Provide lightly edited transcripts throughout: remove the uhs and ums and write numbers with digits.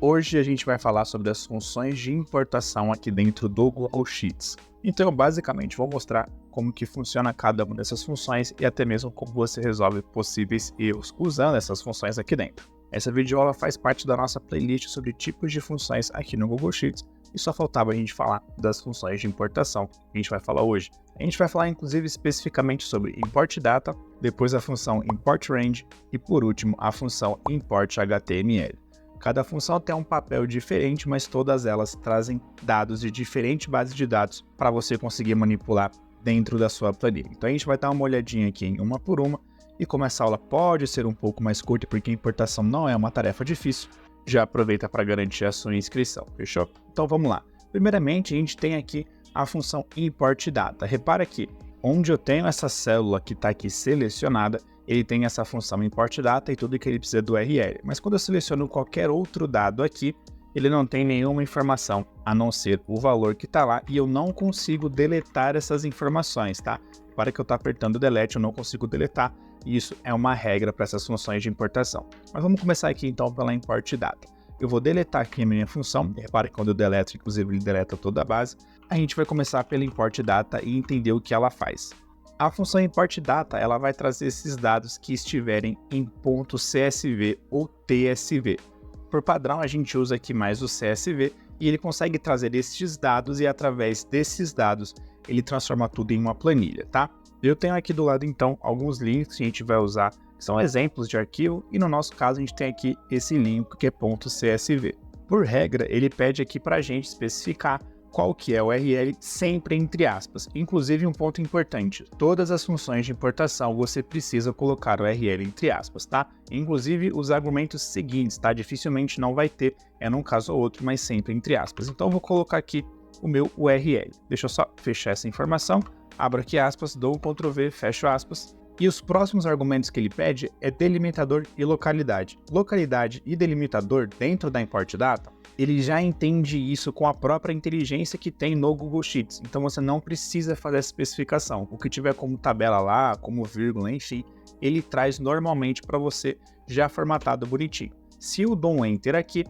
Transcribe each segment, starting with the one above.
Hoje a gente vai falar sobre as funções de importação aqui dentro do Google Sheets. Então eu basicamente vou mostrar como que funciona cada uma dessas funções e até mesmo como você resolve possíveis erros usando essas funções aqui dentro. Essa videoaula faz parte da nossa playlist sobre tipos de funções aqui no Google Sheets e só faltava a gente falar das funções de importação que a gente vai falar hoje. A gente vai falar inclusive especificamente sobre Import Data, depois a função Import Range e por último a função Import HTML. Cada função tem um papel diferente, mas todas elas trazem dados de diferentes bases de dados para você conseguir manipular dentro da sua planilha. Então a gente vai dar uma olhadinha aqui em uma por uma, e como essa aula pode ser um pouco mais curta, porque a importação não é uma tarefa difícil, já aproveita para garantir a sua inscrição, fechou? Então vamos lá. Primeiramente a gente tem aqui a função Import Data. Repara que onde eu tenho essa célula que está aqui selecionada, ele tem essa função Import Data e tudo que ele precisa do URL. Mas quando eu seleciono qualquer outro dado aqui, ele não tem nenhuma informação a não ser o valor que está lá e eu não consigo deletar essas informações, tá? Para que eu estou apertando Delete, eu não consigo deletar e isso é uma regra para essas funções de importação. Mas vamos começar aqui então pela Import Data. Eu vou deletar aqui a minha função, repare que quando eu deleto, inclusive ele deleta toda a base. A gente vai começar pela Import Data e entender o que ela faz. A função Import Data, ela vai trazer esses dados que estiverem em .csv ou TSV. Por padrão, a gente usa aqui mais o CSV e ele consegue trazer esses dados e através desses dados, ele transforma tudo em uma planilha, tá? Eu tenho aqui do lado, então, alguns links que a gente vai usar, que são exemplos de arquivo, e no nosso caso, a gente tem aqui esse link que é .csv. Por regra, ele pede aqui para a gente especificar qual que é o URL sempre entre aspas. Inclusive um ponto importante, todas as funções de importação você precisa colocar o URL entre aspas, tá? Inclusive os argumentos seguintes, tá? Dificilmente não vai ter, é num caso ou outro, mas sempre entre aspas. Então eu vou colocar aqui o meu URL. Deixa eu só fechar essa informação, abro aqui aspas, dou um Ctrl V, fecho aspas. E os próximos argumentos que ele pede é delimitador e localidade. Localidade e delimitador dentro da Import Data, ele já entende isso com a própria inteligência que tem no Google Sheets. Então você não precisa fazer essa especificação. O que tiver como tabela lá, como vírgula, enfim, ele traz normalmente para você já formatado bonitinho. Se eu dou um Enter aqui,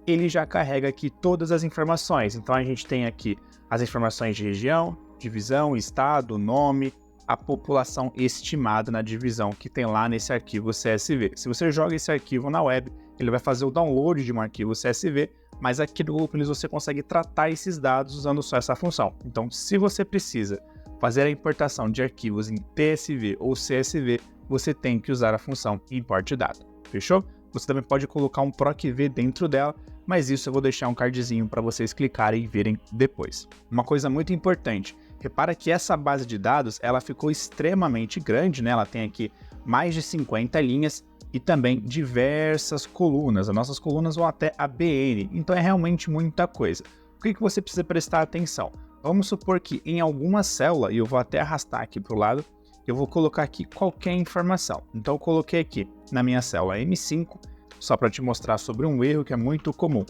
ele já carrega aqui todas as informações. Então a gente tem aqui as informações de região, divisão, estado, nome, a população estimada na divisão que tem lá nesse arquivo CSV. Se você joga esse arquivo na web, ele vai fazer o download de um arquivo CSV, mas aqui no Google Plus você consegue tratar esses dados usando só essa função. Então, se você precisa fazer a importação de arquivos em TSV ou CSV, você tem que usar a função Import Data, fechou? Você também pode colocar um PROC-V dentro dela, mas isso eu vou deixar um cardzinho para vocês clicarem e verem depois. Uma coisa muito importante, repara que essa base de dados ela ficou extremamente grande, né? Ela tem aqui mais de 50 linhas e também diversas colunas. As nossas colunas vão até a BN, então é realmente muita coisa. O que você precisa prestar atenção? Vamos supor que em alguma célula, e eu vou até arrastar aqui para o lado, eu vou colocar aqui qualquer informação. Então eu coloquei aqui na minha célula M5, só para te mostrar sobre um erro que é muito comum.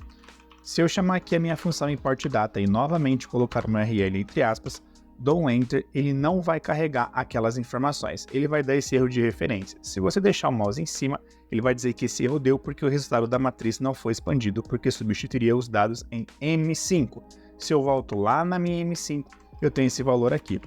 Se eu chamar aqui a minha função Import Data e novamente colocar uma URL entre aspas, dou um Enter, ele não vai carregar aquelas informações, ele vai dar esse erro de referência. Se você deixar o mouse em cima, ele vai dizer que esse erro deu porque o resultado da matriz não foi expandido, porque substituiria os dados em M5. Se eu volto lá na minha M5, eu tenho esse valor aqui.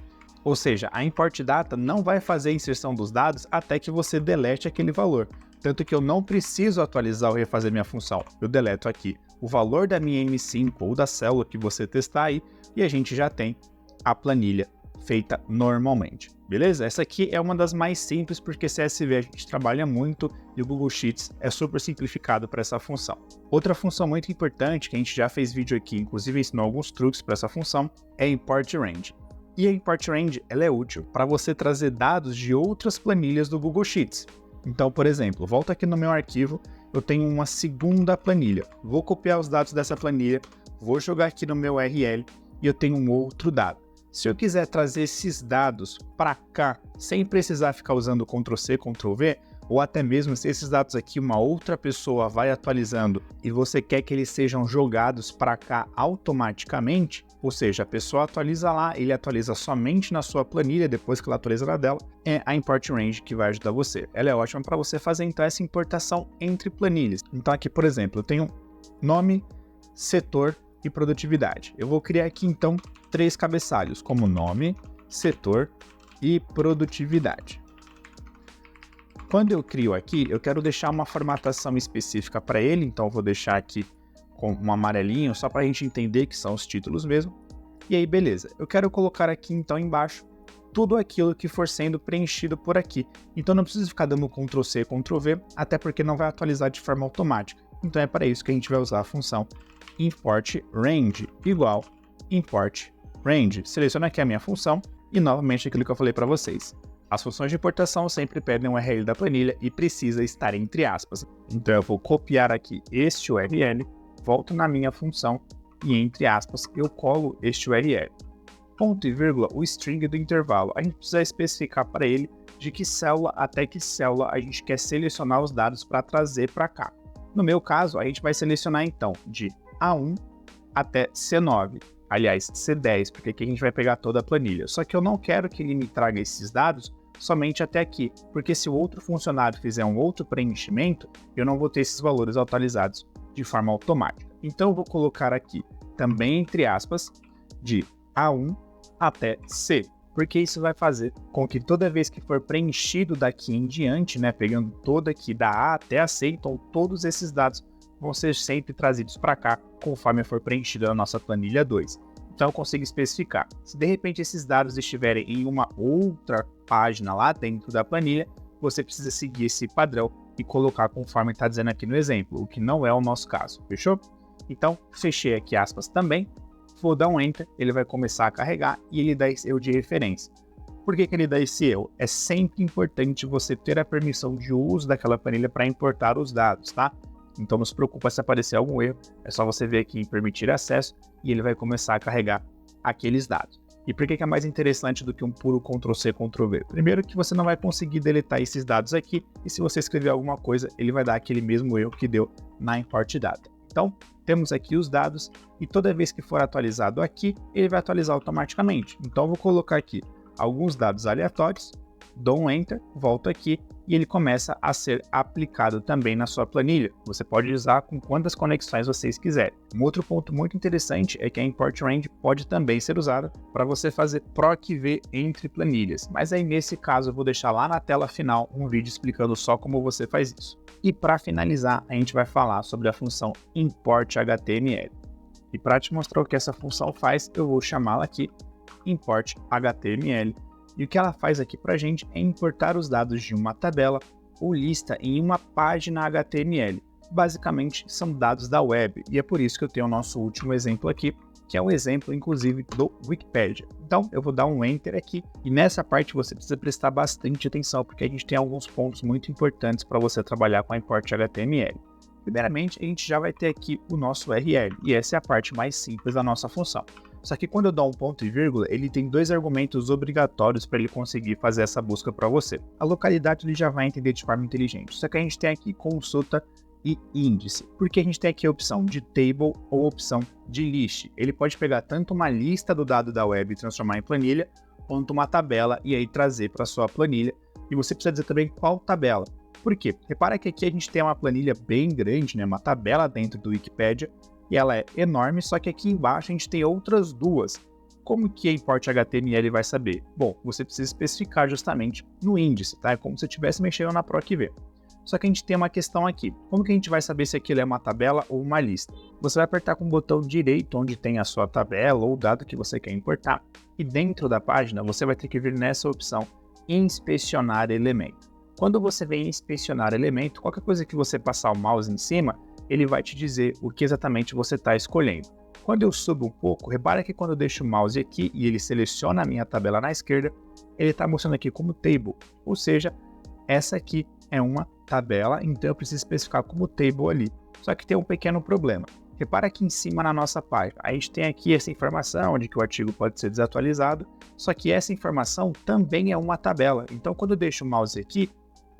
Ou seja, a Import Data não vai fazer a inserção dos dados até que você delete aquele valor. Tanto que eu não preciso atualizar ou refazer minha função. Eu deleto aqui o valor da minha M5 ou da célula que você testar aí e a gente já tem a planilha feita normalmente, beleza? Essa aqui é uma das mais simples porque CSV a gente trabalha muito e o Google Sheets é super simplificado para essa função. Outra função muito importante que a gente já fez vídeo aqui, inclusive ensinou alguns truques para essa função, é Import Range. E a Import Range ela é útil para você trazer dados de outras planilhas do Google Sheets. Então, por exemplo, volto aqui no meu arquivo, eu tenho uma segunda planilha. Vou copiar os dados dessa planilha, vou jogar aqui no meu URL e eu tenho um outro dado. Se eu quiser trazer esses dados para cá, sem precisar ficar usando Ctrl+C, Ctrl+V, ou até mesmo se esses dados aqui uma outra pessoa vai atualizando e você quer que eles sejam jogados para cá automaticamente, ou seja, a pessoa atualiza lá, ele atualiza somente na sua planilha depois que ela atualiza na dela, é a Import Range que vai ajudar você. Ela é ótima para você fazer então essa importação entre planilhas. Então aqui, por exemplo, eu tenho nome, setor e produtividade. Eu vou criar aqui então 3 cabeçalhos, como nome, setor e produtividade. Quando eu crio aqui, eu quero deixar uma formatação específica para ele, então eu vou deixar aqui com um amarelinho, só para a gente entender que são os títulos mesmo. E aí, beleza. Eu quero colocar aqui então embaixo tudo aquilo que for sendo preenchido por aqui. Então não preciso ficar dando Ctrl+C e Ctrl+V, até porque não vai atualizar de forma automática. Então é para isso que a gente vai usar a função import range igual import range. Seleciona aqui a minha função e novamente aquilo que eu falei para vocês. As funções de importação sempre pedem um URL da planilha e precisa estar entre aspas. Então eu vou copiar aqui este URL, volto na minha função e entre aspas eu colo este URL. Ponto e vírgula, o string do intervalo. A gente precisa especificar para ele de que célula até que célula a gente quer selecionar os dados para trazer para cá. No meu caso, a gente vai selecionar então de A1 até C9. Aliás, C10, porque aqui a gente vai pegar toda a planilha. Só que eu não quero que ele me traga esses dados somente até aqui, porque se o outro funcionário fizer um outro preenchimento, eu não vou ter esses valores atualizados de forma automática. Então eu vou colocar aqui também entre aspas de A1 até C, porque isso vai fazer com que toda vez que for preenchido daqui em diante, né, pegando todo aqui da A até a C, então todos esses dados vão ser sempre trazidos para cá conforme for preenchida a nossa planilha 2. Então eu consigo especificar. Se de repente esses dados estiverem em uma outra página lá dentro da planilha, você precisa seguir esse padrão e colocar conforme está dizendo aqui no exemplo, o que não é o nosso caso, fechou? Então fechei aqui aspas também, vou dar um Enter, ele vai começar a carregar e ele dá esse erro de referência. Por que ele dá esse erro? É sempre importante você ter a permissão de uso daquela planilha para importar os dados, tá? Então não se preocupa se aparecer algum erro, é só você vir aqui em permitir acesso e ele vai começar a carregar aqueles dados. E por que é mais interessante do que um puro Ctrl+C, Ctrl+V? Primeiro que você não vai conseguir deletar esses dados aqui e se você escrever alguma coisa, ele vai dar aquele mesmo erro que deu na import data. Então, temos aqui os dados e toda vez que for atualizado aqui, ele vai atualizar automaticamente. Então, eu vou colocar aqui alguns dados aleatórios, dou um Enter, volto aqui e ele começa a ser aplicado também na sua planilha. Você pode usar com quantas conexões vocês quiserem. Um outro ponto muito interessante é que a import range pode também ser usada para você fazer proc-v entre planilhas. Mas aí nesse caso eu vou deixar lá na tela final um vídeo explicando só como você faz isso. E para finalizar, a gente vai falar sobre a função import HTML. E para te mostrar o que essa função faz, eu vou chamá-la aqui import HTML. E o que ela faz aqui para a gente é importar os dados de uma tabela ou lista em uma página HTML. Basicamente, são dados da web, e é por isso que eu tenho o nosso último exemplo aqui, que é um exemplo, inclusive, do Wikipedia. Então, eu vou dar um Enter aqui, e nessa parte você precisa prestar bastante atenção, porque a gente tem alguns pontos muito importantes para você trabalhar com a import HTML. Primeiramente, a gente já vai ter aqui o nosso URL, e essa é a parte mais simples da nossa função. Só que quando eu dou um ponto e vírgula, ele tem 2 argumentos obrigatórios para ele conseguir fazer essa busca para você. A localidade ele já vai entender de forma inteligente, só que a gente tem aqui consulta e índice, porque a gente tem aqui a opção de table ou opção de list. Ele pode pegar tanto uma lista do dado da web e transformar em planilha, quanto uma tabela e aí trazer para a sua planilha. E você precisa dizer também qual tabela. Por quê? Repara que aqui a gente tem uma planilha bem grande, né? Uma tabela dentro do Wikipedia, e ela é enorme, só que aqui embaixo a gente tem outras duas. Como que a import HTML vai saber? Bom, você precisa especificar justamente no índice, tá? É como se estivesse mexendo na proc-v. Só que a gente tem uma questão aqui. Como que a gente vai saber se aquilo é uma tabela ou uma lista? Você vai apertar com o botão direito onde tem a sua tabela ou o dado que você quer importar. E dentro da página você vai ter que vir nessa opção inspecionar elemento. Quando você vem inspecionar elemento, qualquer coisa que você passar o mouse em cima, ele vai te dizer o que exatamente você está escolhendo. Quando eu subo um pouco, repara que quando eu deixo o mouse aqui e ele seleciona a minha tabela na esquerda, ele está mostrando aqui como table, ou seja, essa aqui é uma tabela, então eu preciso especificar como table ali. Só que tem um pequeno problema. Repara aqui em cima na nossa página, a gente tem aqui essa informação de que o artigo pode ser desatualizado, só que essa informação também é uma tabela. Então quando eu deixo o mouse aqui,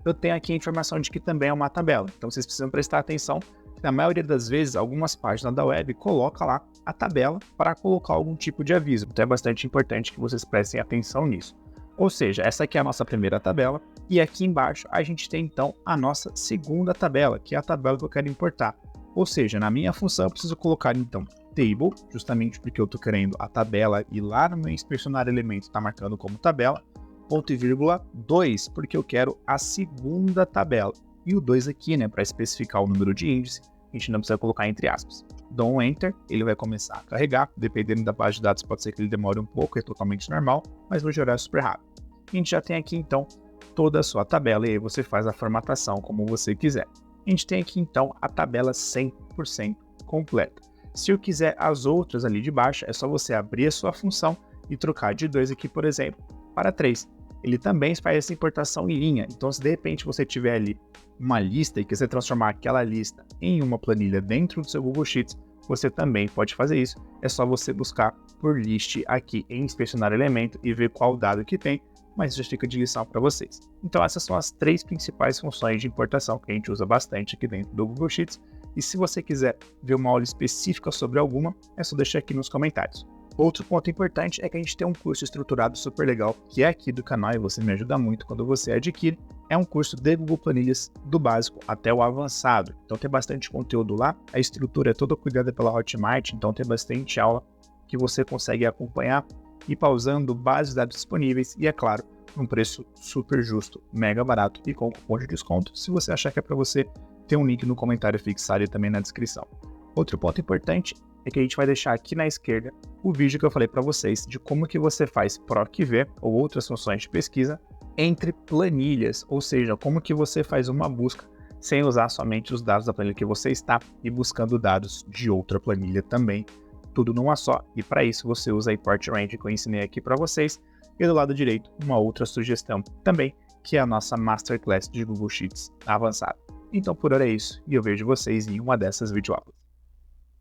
eu tenho aqui a informação de que também é uma tabela. Então vocês precisam prestar atenção. Na maioria das vezes, algumas páginas da web colocam lá a tabela para colocar algum tipo de aviso. Então é bastante importante que vocês prestem atenção nisso. Ou seja, essa aqui é a nossa primeira tabela e aqui embaixo a gente tem então a nossa segunda tabela, que é a tabela que eu quero importar. Ou seja, na minha função eu preciso colocar então table, justamente porque eu estou querendo a tabela e lá no meu inspecionar elemento está marcando como tabela, ponto e vírgula 2, porque eu quero a segunda tabela. E o 2 aqui, né, para especificar o número de índice, a gente não precisa colocar entre aspas. Dou um Enter, ele vai começar a carregar, dependendo da base de dados pode ser que ele demore um pouco, é totalmente normal, mas no geral é super rápido. A gente já tem aqui então toda a sua tabela e aí você faz a formatação como você quiser. A gente tem aqui então a tabela 100% completa. Se eu quiser as outras ali de baixo, é só você abrir a sua função e trocar de 2 aqui, por exemplo, para 3. Ele também faz essa importação em linha, então se de repente você tiver ali uma lista e quiser transformar aquela lista em uma planilha dentro do seu Google Sheets, você também pode fazer isso. É só você buscar por list aqui em inspecionar elemento e ver qual dado que tem, mas já fica de lição para vocês. Então essas são as 3 principais funções de importação que a gente usa bastante aqui dentro do Google Sheets. E se você quiser ver uma aula específica sobre alguma, é só deixar aqui nos comentários. Outro ponto importante é que a gente tem um curso estruturado super legal, que é aqui do canal e você me ajuda muito quando você adquire. É um curso de Google Planilhas do básico até o avançado. Então tem bastante conteúdo lá, a estrutura é toda cuidada pela Hotmart, então tem bastante aula que você consegue acompanhar e pausando bases de dados disponíveis e, é claro, um preço super justo, mega barato e com cupom de desconto. Se você achar que é para você, tem um link no comentário fixado e também na descrição. Outro ponto importante é que a gente vai deixar aqui na esquerda o vídeo que eu falei para vocês de como que você faz PROC-V ou outras funções de pesquisa entre planilhas, ou seja, como que você faz uma busca sem usar somente os dados da planilha que você está e buscando dados de outra planilha também, tudo numa só. E para isso você usa a Import Range que eu ensinei aqui para vocês. E do lado direito, uma outra sugestão também, que é a nossa Masterclass de Google Sheets avançada. Então por hora é isso, e eu vejo vocês em uma dessas videoaulas.